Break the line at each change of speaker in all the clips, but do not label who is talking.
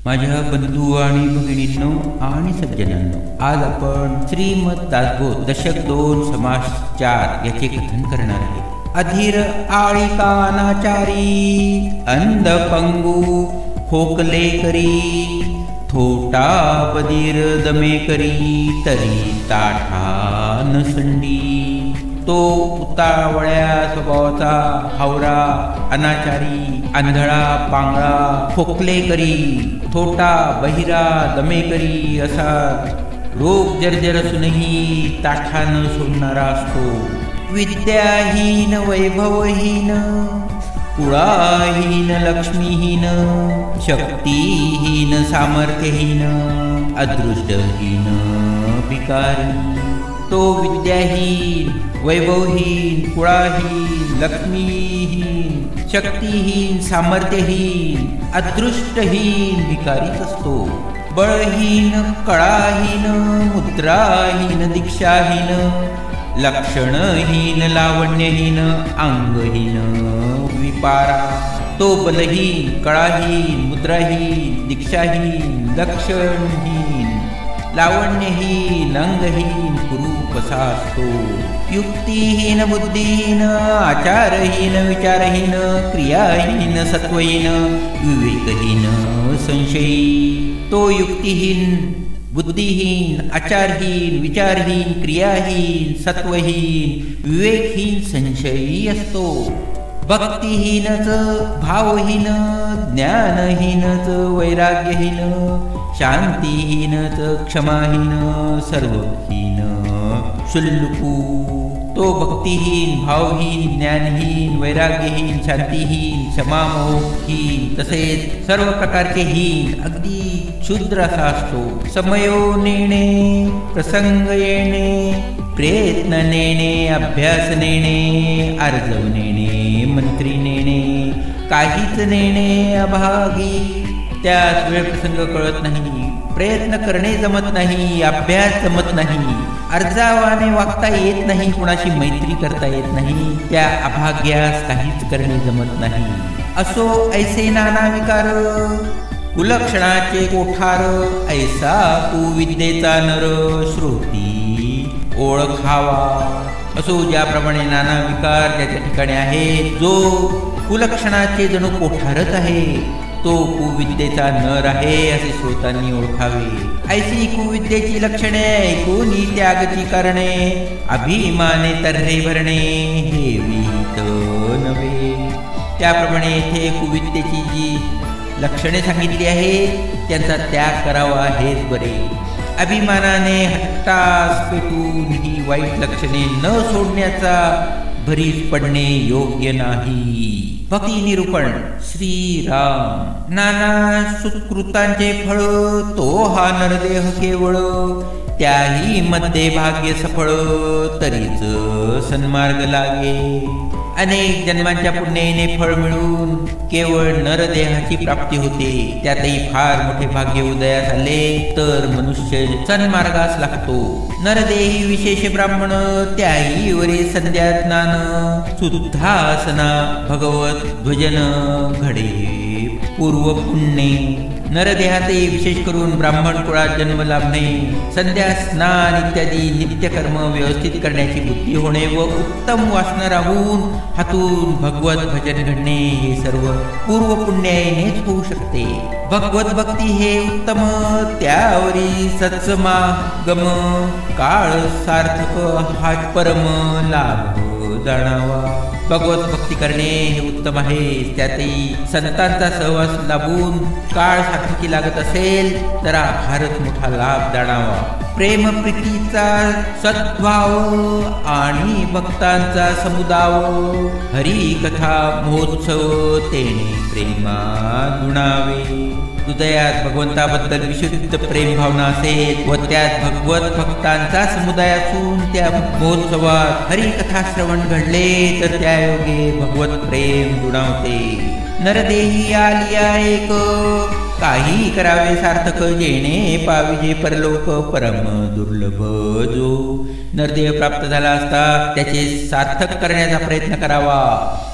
माझ्या बंधू आणि भगिनींनो आणि सज्जनांनो, आज आपण श्रीमद दासबोध दशक 2 समास 4 याचे कथन करणार आहे. अधीर आळिकानाचारी अंध पंगू खोकले करी, थोटा बधीर दमे करी तरी ताठा नसंडी. तो उतावळ्या स्वभावाचा हावरा अनाचारी आंधळा पांगळा खोकले करी, थोटा बहिरा दमे करी असा रोग जर्जर असूनही ताठा न सोडणारा असतो. विद्याहीन वैभवहीन कुळाहीन लक्ष्मीहीन शक्तीहीन सामर्थ्यहीन अदृष्टहीन भिकारी. तो विद्याहीन वैभवहीन कुळाहीन लक्ष्मीहीन शक्तीहीन सामर्थ्यहीन अदृष्टहीन भिकारीच असतो. बळहीन कळाहीन मुद्राहीन दीक्षाहीन लक्षणहीन लावण्यहीन अंगहीन विपारा. तो बलहीन कळाहीन मुद्राहीन दीक्षाहीन लक्षणहीन लावण्यहीन अंगहीन कुरूप असा असतो. युक्तिहीन बुद्धिहीन आचारहीन विचारहीन क्रियाहीन सत्वहीन विवेकहीन संशयी. तो युक्तिहीन बुद्धिहीन आचारहीन विचारहीन क्रियाहीन सत्वहीन विवेकहीन संशयी असतो. भक्तिहीनच भावहीन ज्ञानहीनच वैराग्यहीन शांतीहीनच क्षमाहीन सर्वहीन शुल्लुकू. तो भक्तिहीन भावहीन ज्ञानहीन वैराग्यहीन शांतीहीन क्षमामोहीन तसेच सर्व प्रकारचे हीन अगदी क्षुद्र असा असतो. समयो नेणे प्रसंग येणे प्रयत्न नेणे अभ्यास नेणे अर्जव नेणे मंत्री नेणे काहीच नेणे अभागी. त्यात वेळ प्रसंग कळत नाही, प्रयत्न करणे जमत नाही, अभ्यास जमत नाही, अर्जावाने वागता येत नाही, कुणाशी मैत्री करता येत नाही, त्या अभाग्यास काहीच करणे जमत नाही. असो ऐसे नाना विकार कुलक्षणाचे कोठार ऐसा तू विद्येचा नर श्रोती ओळखावा. असो ज्याप्रमाणे नाना विकार ज्याच्या ठिकाणी आहे, जो कुलक्षणाचे जणू कोठारच आहे, तो कुविद्येचा नर आहे असे श्रोतांनी ओळखावे. ऐसी कुविद्येची लक्षणे ऐकून त्यागची करणे अभिमाने तर्हे भरणे हे विहित नव्हे. त्याप्रमाणे येथे कुविद्येची जी लक्षणे सांगितली आहे त्यांचा त्याग करावा हेच बरे. अभिमानाने हट्टास पेटून ही वाईट लक्षणे न सोडण्याचा भरीस पडणे योग्य नाही. भक्ती निरूपण. श्रीराम. नाना सुकृतांचे फळ तो हा नरदेह केवळ, त्याही मध्ये भाग्य सफळ तरीच सन्मार्ग लागे. अनेक जन्मांच्या पुण्याने फळ मिळून केवळ नरदेहाची प्राप्ती होते. त्यातही फार मोठे भाग्य उदयास आले तर मनुष्य सन्मार्गास लागतो. नरदेही विशेष ब्राह्मण त्याही वरी संध्या स्नान शुद्धासना भगवत ध्वजन घडे पूर्व पुण्ये. नरदेहातही विशेष करून ब्राह्मण कुळात जन्म लाभणे, संध्या स्नान इत्यादी नित्यकर्म व्यवस्थित करण्याची बुद्धी होणे व उत्तम वासना राहून हातून भगवत भजन घडणे हे सर्व पूर्व पुण्यानेच होऊ शकते. भगवत भक्ती हे उत्तम, त्यावरी सत्समागम काळ सार्थक हाच परम लाभ जाणावा. भगवत भक्ती करणे हे उत्तम आहे, त्यातही संतांचा सहवास लाभून काळ सार्थकी लागत असेल तर फारच मोठा लाभ जाणावा. प्रेम प्रीतीचा सद्भाव आणि भक्तांचा समुदाव हरी कथा महोत्सव तेने प्रेमा गुणावे. हृदयात भगवंताबद्दल विशुद्ध प्रेम भावना असेल व त्यात भगवत भक्तांचा समुदाय असून त्या महोत्सवात हरिकथा श्रवण घडले तर त्या योगे भगवत प्रेम गुणावते. नरदेही आलिया एक काही करावे सार्थक जेणे पाविजे परलोक परम दुर्लभ जो नरदेह प्राप्त झाला असता त्याचे सार्थक करण्याचा प्रयत्न करावा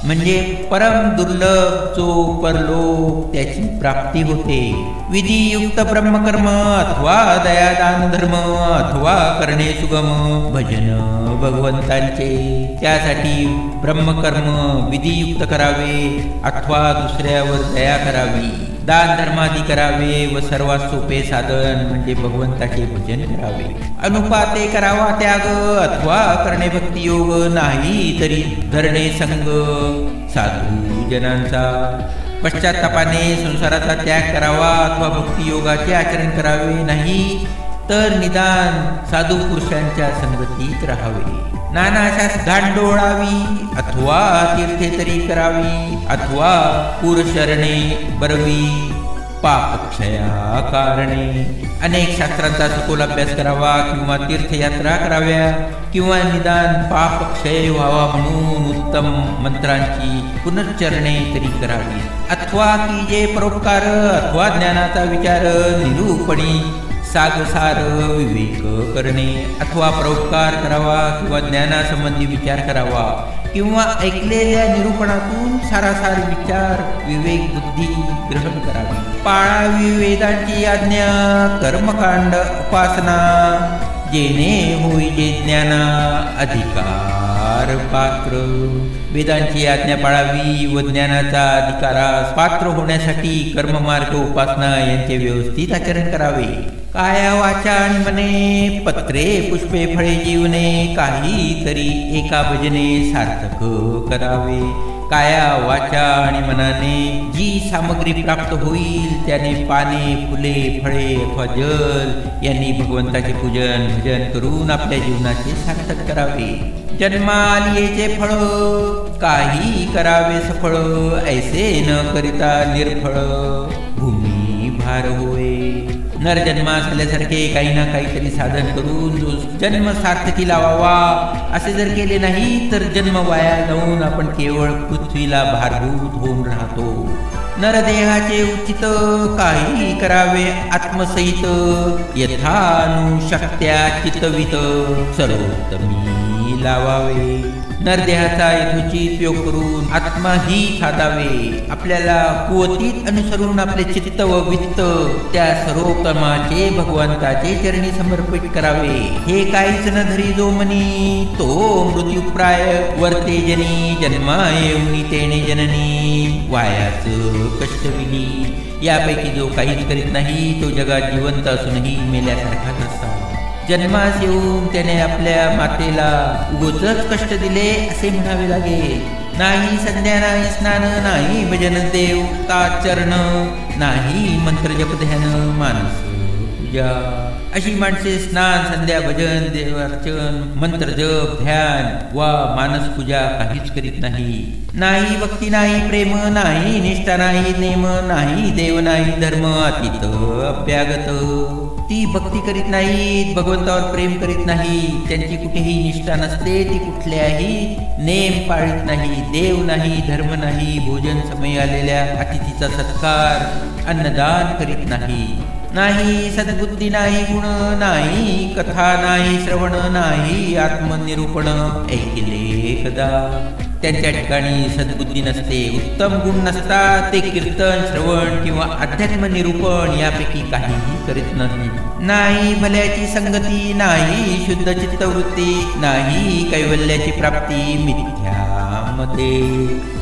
म्हणजे परम दुर्लभ जो परलोक त्याची प्राप्ती होते। विधियुक्त ब्रह्मकर्म अथवा दयादान धर्म अथवा करणे सुगम भजन भगवंतांचे त्यासाठी ब्रह्मकर्म विधियुक्त करावे अथवा दुसऱ्यावर दया करावी दान धर्मादी करावे व सर्वात सोपे साधन म्हणजे भगवंताचे भजन करावे। अनुपाते करावा त्याग अथवा करणे भक्तियोग नाही तरी धरणे संग साधू जनांचा पश्चातापाने संसाराचा त्याग करावा अथवा भक्तियोगाचे आचरण करावे नाही तर निदान साधू पुरुषांच्या संगतीत राहावे। नानाशास गांडोळावी अथवा तीर्थे तरी करावी अथवा पुरशरणे बरवी पापक्षया कारणे अनेक शास्त्रांचा सखोल अभ्यास करावा किंवा तीर्थयात्रा कराव्या किंवा निदान पापक्षय व्हावा म्हणून उत्तम मंत्रांची पुनश्चरणे तरी करावी अथवा की जे परोपकार अथवा ज्ञानाचा विचार निरूपणी सागसार विवेक करणे अथवा परोपकार करावा किंवा ज्ञानासंबंधी विचार करावा किंवा ऐकलेल्या निरूपणातून सारासार विचार विवेक बुद्धी ग्रहण करावी। पाळावी वेदांची आज्ञा कर्मकांड उपासना जेणे होईजे ज्ञाना अधिकार पात्र वेदांची आज्ञा पाळावी व ज्ञानाचा अधिकारास पात्र होण्यासाठी कर्ममार्ग उपासना यांचे व्यवस्थित आचरण करावे। काया वाचा आणि मने पत्रे पुष्पे फळे जीवने काही तरी एका भजने सार्थक करावे। काया वाचा आणि मनाने जी सामग्री प्राप्त होईल त्याने पाने फुले फळे अथवा जल यांनी भगवंताचे पूजन भजन करून आपल्या जीवनाचे सार्थक करावे। जन्मालियेचे फळ काही करावे सफळ ऐसे न करिता निर्फळ भूमी भार होय। नरजन्मा झाल्यासारखे काही ना काहीतरी साधन करून जो जन्म सार्थकी लावावा असे जर केले नाही तर जन्म वाया जाऊन आपण केवळ पृथ्वीला भारभूत होऊन राहतो। नरदेहाचे उचित काही करावे आत्मसहित यथानुशक्त्या चितवित सर्वोत्तमी लावावे। नरदेहाचा यथोचित उपयोग करून आत्मा ही साधावे। आपल्याला कुवतीत अनुसरून आपले चित्त व वित्त त्या सर्वोत्तमाचे भगवंताचे चरणी समर्पित करावे। हे काहीच न धरी जो मनी तो मृत्युप्राय वर्ते जनी जन्मा येऊनी तेने जननी वायाच कष्टविनी यापैकी जो काहीच करीत नाही तो जगात जिवंत असूनही मेल्यासारखाच असावा। जन्मास येऊन त्याने आपल्या मातेला उगाचच कष्ट दिले असे म्हणावे लागेल। नाही संध्या नाही स्नान नाही भजन देवताचरण नाही मंत्र जप ध्यान मानस पूजा अशी माणसे स्नान संध्या भजन देवार्चन मंत्र जप ध्यान वा मानस पूजा काहीच करीत नाही। नाही भक्ती नाही प्रेम नाही निष्ठा नाही नेम नाही देव नाही धर्म अतीत अभ्यागत ती भक्ती करीत नाहीत भगवंतावर प्रेम करीत नाही त्यांची कुठेही निष्ठा नसते ती कुठल्याही नेम पाळीत नाही देव नाही धर्म नाही भोजन समय आलेल्या अतिथीचा सत्कार अन्नदान करीत नाही। नाही सद्बुद्धी नाही गुण नाही कथा नाही श्रवण नाही आत्मनिरूपण ऐकले कदा त्यांच्या ठिकाणी सद्बुद्धी नसते उत्तम गुण नसतात ते कीर्तन श्रवण किंवा अध्यात्म निरूपण यापैकी काहीही करीत नाही। नाही भल्याची संगती नाही शुद्ध चित्तवृत्ती नाही कैवल्याची प्राप्ती मिथ्यामध्ये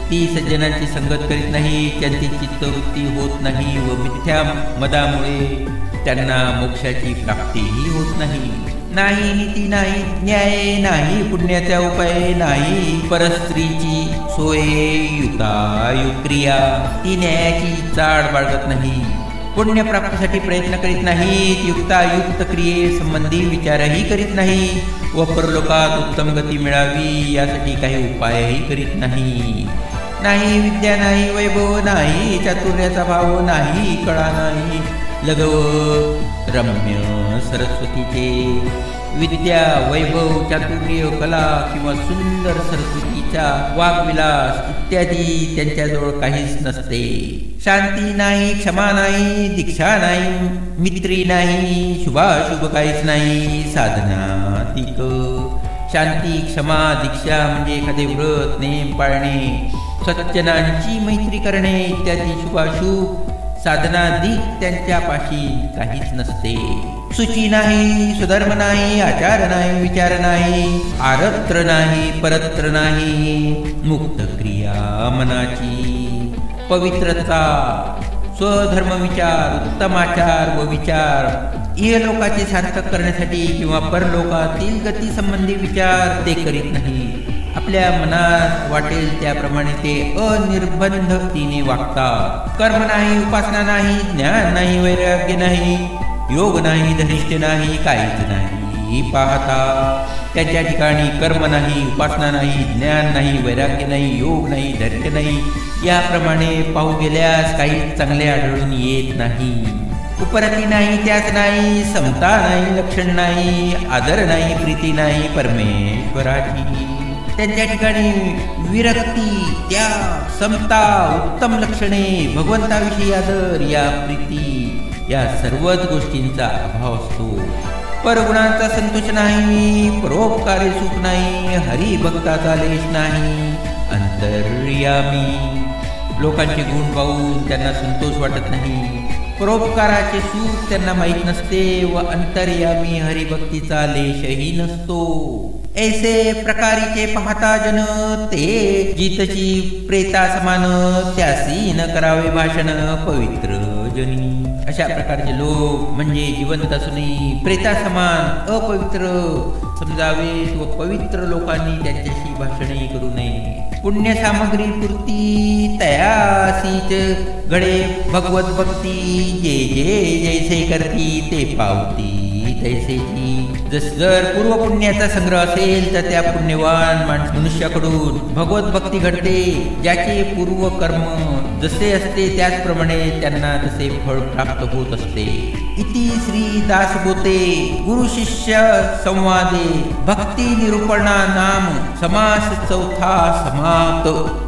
ती सज्जनांची संगत करीत नाही त्यांची चित्तवृत्ती होत नाही व मिथ्या मदामुळे त्यांना मोक्षाची प्राप्तीही होत नाही। नाही नीती नाही न्याय नाही पुण्याचा उपाय नाही परस्त्रीची सोय युक्रिया ती न्यायाची चाड बाळगत नाही पुण्य प्राप्तीसाठी प्रयत्न करीत नाहीत युक्तायुक्त क्रिये संबंधी विचारही करीत नाही व परलोकात उत्तम गती मिळावी यासाठी काही उपायही करीत नाही। नाही विद्या नाही वैभव नाही चातुर्याचा भाव नाही कळा नाही लगव रम्य सरस्वतीचे विद्या, वैभव, चातुर्य, कला किंवा सुंदर संस्कृतीचा वागविलास इत्यादी त्यांच्याजवळ काहीच नसते. शांती नाही, क्षमा नाही, दीक्षा नाही, मित्री नाही, शुभाशुभ काहीच नाही. साधना तिक शांती, क्षमा, दीक्षा म्हणजे एखादे व्रत, नेम पाळणे, सज्जनांची मैत्री करणे इत्यादी शुभाशुभ साधनाधिक त्यांच्यापाशी काहीच नसते. शुची नाही, सुधर्म नाही, आचार नाही, विचार नाही, आरत्र नाही, परत्र नाही, मुक्त क्रिया मनाची, पवित्रता, स्वधर्म विचार, उत्तम आचार व विचार, इहलोकाचे सार्थक करण्यासाठी किंवा परलोकातील गती संबंधी विचार ते करीत नाही. आपल्या मनात वाटेल त्याप्रमाणे ते अनिर्बंधतेने वागतात. कर्म नाही, उपासना नाही, ज्ञान नाही, वैराग्य नाही, योग नाही, धनिष्ठ नाही, काहीच नाही. पाहता त्याच्या ठिकाणी कर्म नाही, उपासना नाही, ज्ञान नाही, वैराग्य नाही, योग नाही, धैर्य नाही. याप्रमाणे पाहू गेल्यास काही चांगले आढळून येत नाही. उपरती नाही, त्याच नाही, समता नाही, लक्षण नाही, आदर नाही, प्रीती नाही परमेश्वराची. त्यांच्या ठिकाणी विरक्ती, त्याग, समता, उत्तम लक्षणे, भगवंताविषयी आदर, या प्रीती, या सर्वच गोष्टींचा अभाव असतो. परगुणांचा संतोष नाही, परोपकारी सुख नाही, हरिभक्ताचा लेश नाही. अंतर्यामी लोकांचे गुण पाहून त्यांना संतोष वाटत नाही, परोपकाराचे सुख त्यांना माहीत नसते व अंतर्यामी हरिभक्तीचा लेशही नसतो. ऐसे प्रकारीचे पाहता जन ते जितची प्रेता समान, त्यासी न करावे भाषण पवित्र जनी. अशा प्रकारचे लोक म्हणजे जिवंत असूनही प्रेता समान अपवित्र समजावेत व पवित्र लोकांनी त्यांच्याशी भाषणही करू नये. पुण्य सामग्री पुरती तयासीच घडे भगवत भक्ती, जे जे जैसे करती ते पावती तैसेची. जर पूर्वपुण्याचा संग्रह असेल तर त्या पुण्यवान मनुष्याकडून भगवत भक्ती घडते. ज्याचे पूर्व कर्म जसे असते त्याचप्रमाणे त्यांना तसे फळ प्राप्त होत असते. इति श्री दासबोते गुरु शिष्य संवादे भक्ती निरूपणा नाम समास चौथा समाप्त.